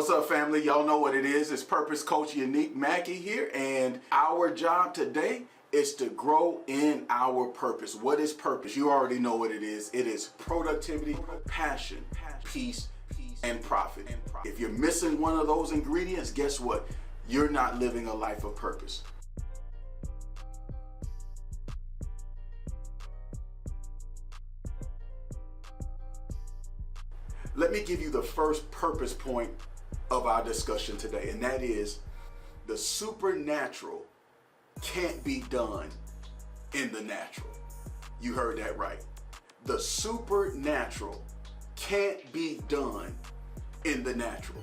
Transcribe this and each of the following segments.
What's up, family? Y'all know what it is. It's Purpose Coach Unique Mackey here, and our job today is to grow in our purpose. What is purpose? You already know what it is. It is productivity, passion, peace, and profit. If you're missing one of those ingredients, guess what? You're not living a life of purpose. Let me give you the first purpose point of our discussion today, and that is the supernatural can't be done in the natural. You heard that right. The supernatural can't be done in the natural.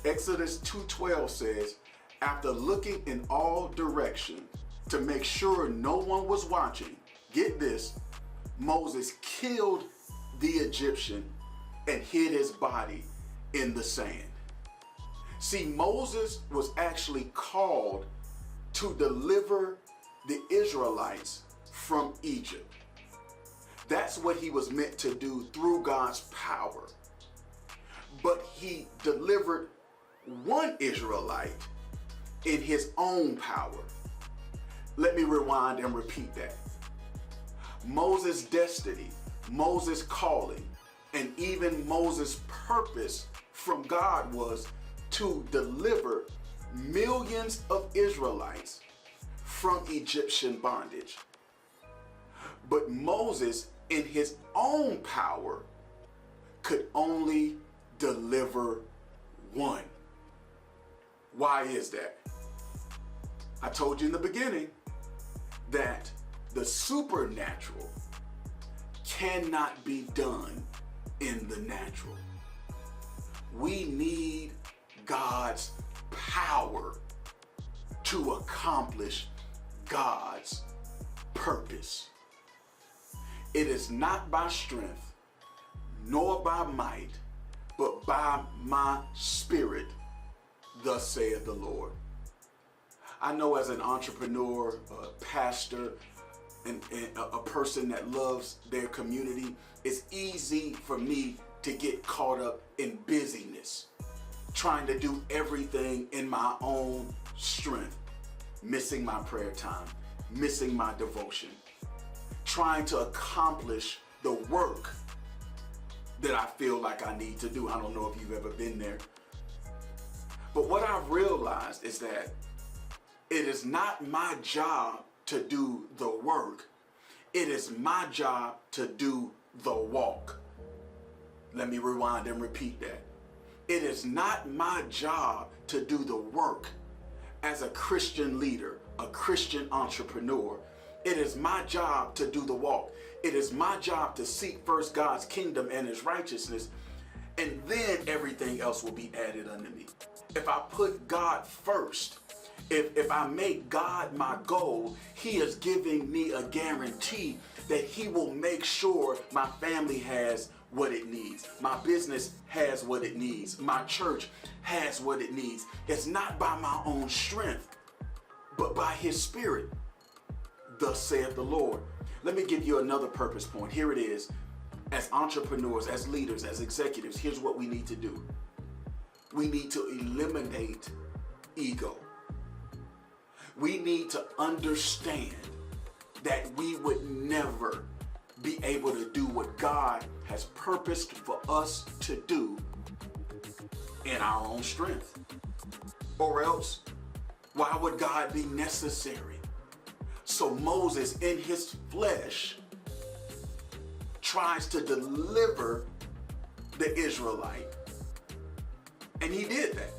Exodus 2:12 says, after looking in all directions to make sure no one was watching, get this, Moses killed the Egyptian and hid his body in the sand. See, Moses was actually called to deliver the Israelites from Egypt. That's what he was meant to do through God's power. But he delivered one Israelite in his own power. Let me rewind and repeat that. Moses' destiny, Moses' calling, and even Moses' purpose from God was to deliver millions of Israelites from Egyptian bondage. But Moses, in his own power, could only deliver one. Why is that? I told you in the beginning that the supernatural cannot be done in the natural. We need God's power to accomplish God's purpose. It is not by strength, nor by might, but by my spirit, thus saith the Lord. I know as an entrepreneur, a pastor, and a person that loves their community, it's easy for me to get caught up in busyness, trying to do everything in my own strength, missing my prayer time, missing my devotion, trying to accomplish the work that I feel like I need to do. I don't know if you've ever been there. But what I've realized is that it is not my job to do the work. It is my job to do the walk. Let me rewind and repeat that. It is not my job to do the work as a Christian leader, a Christian entrepreneur. It is my job to do the walk. It is my job to seek first God's kingdom and his righteousness, and then everything else will be added unto me. If I put God first, if I make God my goal, he is giving me a guarantee that he will make sure my family has what it needs. My business has what it needs. My church has what it needs. It's not by my own strength, but by his spirit. Thus saith the Lord. Let me give you another purpose point. Here it is. As entrepreneurs, as leaders, as executives, here's what we need to do. We need to eliminate ego. We need to understand that we would never be able to do what God has purposed for us to do in our own strength. Or else, why would God be necessary? So Moses, in his flesh, tries to deliver the Israelite. And he did that.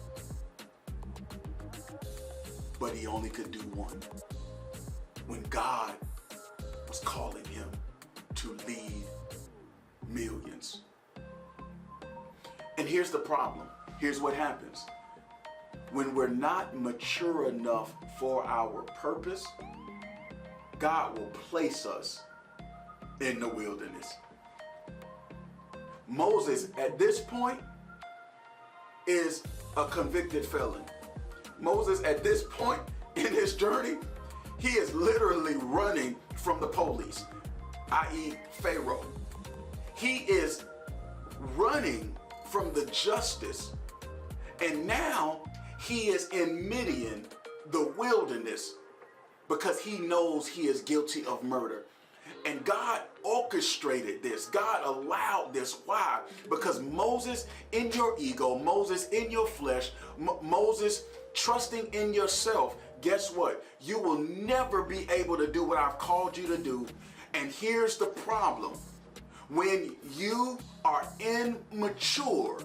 But he only could do one. When God was calling him to lead millions. And here's the problem. Here's what happens. When we're not mature enough for our purpose, God will place us in the wilderness. Moses, at this point, is a convicted felon. Moses, at this point in his journey, he is literally running from the police, i.e. Pharaoh. He is running from the justice And now he is in Midian, the wilderness, because he knows he is guilty of murder. And God orchestrated this. God allowed this. Why? Because Moses in your ego, Moses in your flesh, Moses trusting in yourself, guess what? You will never be able to do what I've called you to do. And here's the problem. When you are immature,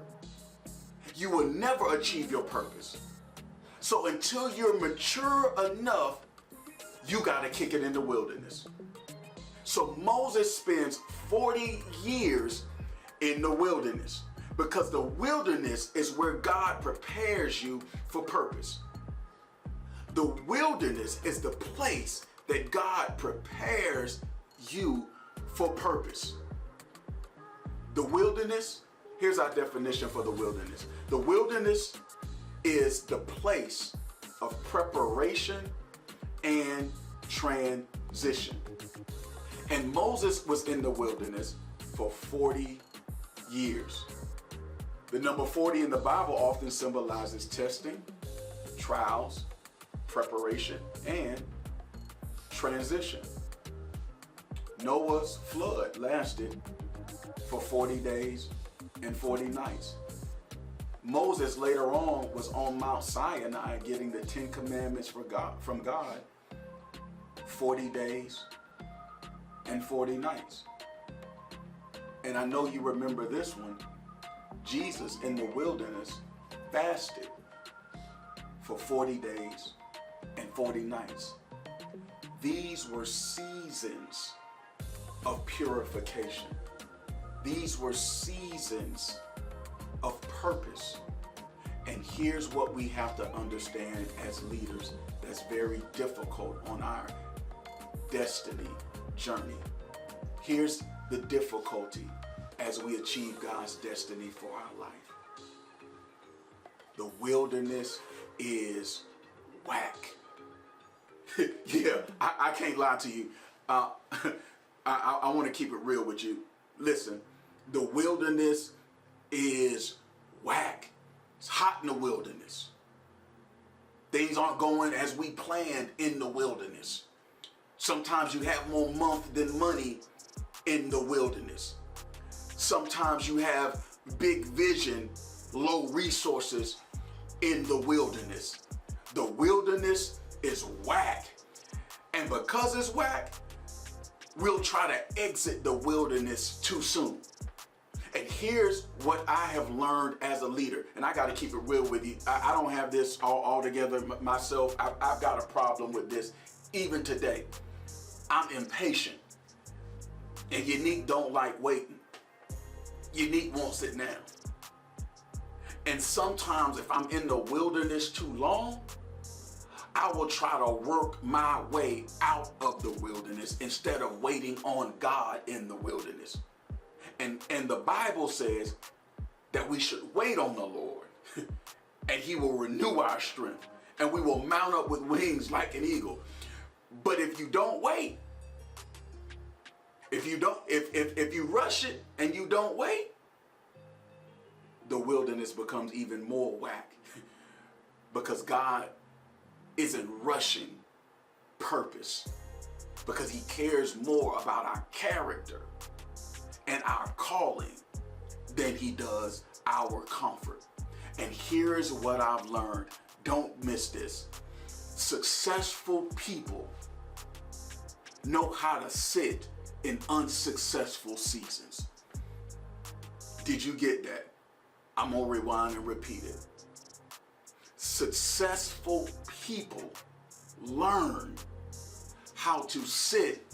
you will never achieve your purpose. So until you're mature enough, you got to kick it in the wilderness. So Moses spends 40 years in the wilderness, because the wilderness is where God prepares you for purpose. The wilderness is the place that God prepares you for purpose. The wilderness, here's our definition for the wilderness. The wilderness is the place of preparation and transition. And Moses was in the wilderness for 40 years. The number 40 in the Bible often symbolizes testing, trials, preparation, and transition. Noah's flood lasted for 40 days and 40 nights. Moses later on was on Mount Sinai getting the 10 commandments from God, 40 days and 40 nights. And I know you remember this one. Jesus in the wilderness fasted for 40 days and 40 nights. These were seasons of purification. These were seasons of purpose. And here's what we have to understand as leaders that's very difficult on our destiny journey. Here's the difficulty as we achieve God's destiny for our life. The wilderness is whack. Yeah, I can't lie to you. I want to keep it real with you. Listen, the wilderness is whack. It's hot in the wilderness. Things aren't going as we planned in the wilderness. Sometimes you have more month than money in the wilderness. Sometimes you have big vision, low resources in the wilderness. The wilderness is whack. And because it's whack, we'll try to exit the wilderness too soon. And here's what I have learned as a leader, and I got to keep it real with you. I don't have this all together myself. I've got a problem with this even today. I'm impatient, and Unique don't like waiting. Unique won't sit down. And sometimes if I'm in the wilderness too long, I will try to work my way out of the wilderness instead of waiting on God in the wilderness. And the Bible says that we should wait on the Lord and he will renew our strength and we will mount up with wings like an eagle. But if you don't wait, if you rush it and you don't wait, the wilderness becomes even more whack because God isn't rushing purpose, because he cares more about our character and our calling than he does our comfort. And here's what I've learned. Don't miss this. Successful people know how to sit in unsuccessful seasons. Did you get that? I'm gonna rewind and repeat it. Successful people learn how to sit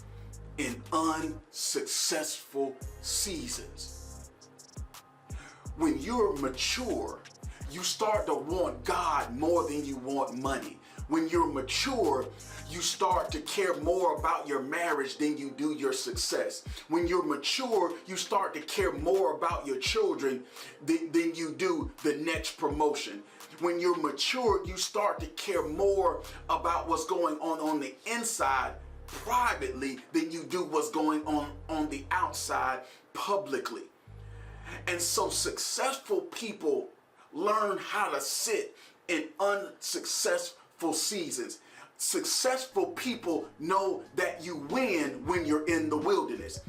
in unsuccessful seasons. When you're mature, you start to want God more than you want money. When you're mature, you start to care more about your marriage than you do your success. When you're mature, you start to care more about your children than you do the next promotion. When you're mature, you start to care more about what's going on the inside privately than you do what's going on the outside publicly. And so successful people learn how to sit in unsuccessful seasons. Successful people know that you win when you're in the wilderness.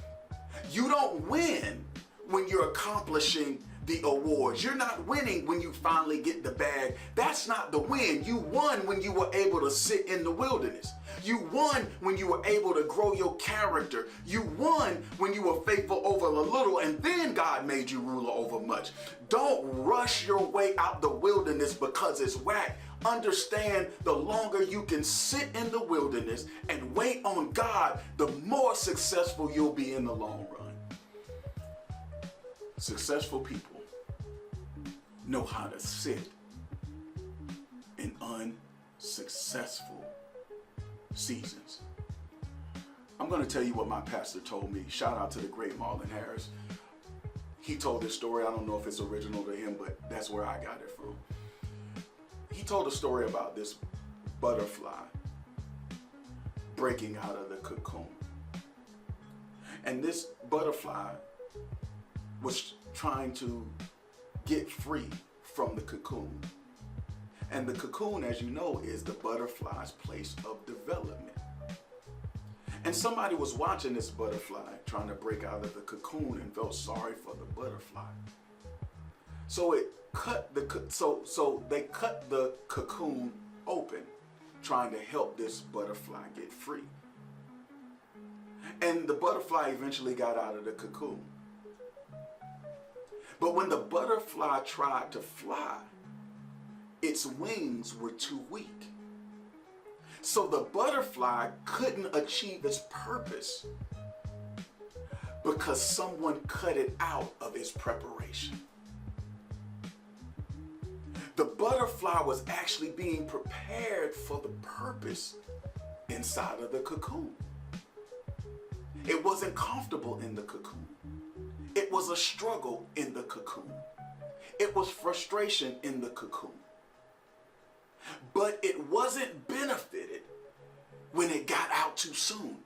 You don't win when you're accomplishing the awards. You're not winning when you finally get the bag. That's not the win. You won when you were able to sit in the wilderness. You won when you were able to grow your character. You won when you were faithful over the little, and then God made you ruler over much. Don't rush your way out the wilderness because it's whack. Understand, the longer you can sit in the wilderness and wait on God, the more successful you'll be in the long run. Successful people know how to sit in unsuccessful seasons. I'm going to tell you what my pastor told me. Shout out to the great Marlon Harris. He told this story. I don't know if it's original to him, but that's where I got it from. He told a story about this butterfly breaking out of the cocoon. And this butterfly was trying to get free from the cocoon. And the cocoon, as you know, is the butterfly's place of development. And somebody was watching this butterfly trying to break out of the cocoon and felt sorry for the butterfly. So they cut the cocoon open, trying to help this butterfly get free. And the butterfly eventually got out of the cocoon. But when the butterfly tried to fly, its wings were too weak. So the butterfly couldn't achieve its purpose because someone cut it out of its preparation. The butterfly was actually being prepared for the purpose inside of the cocoon. It wasn't comfortable in the cocoon. It was a struggle in the cocoon. It was frustration in the cocoon. But it wasn't benefited when it got out too soon,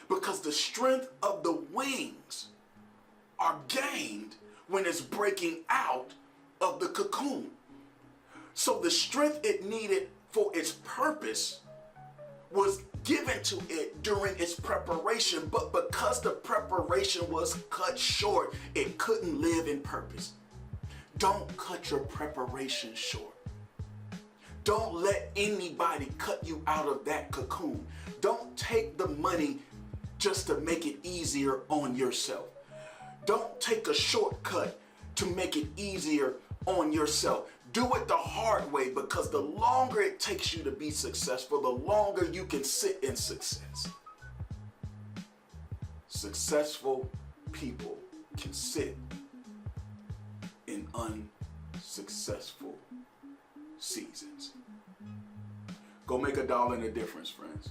because the strength of the wings are gained when it's breaking out of the cocoon. So the strength it needed for its purpose was given to it during its preparation, but because the preparation was cut short, it couldn't live in purpose. Don't cut your preparation short. Don't let anybody cut you out of that cocoon. Don't take the money just to make it easier on yourself. Don't take a shortcut to make it easier on yourself. Do it the hard way, because the longer it takes you to be successful, the longer you can sit in success. Successful people can sit in unsuccessful seasons. Go make $1 in a difference, friends.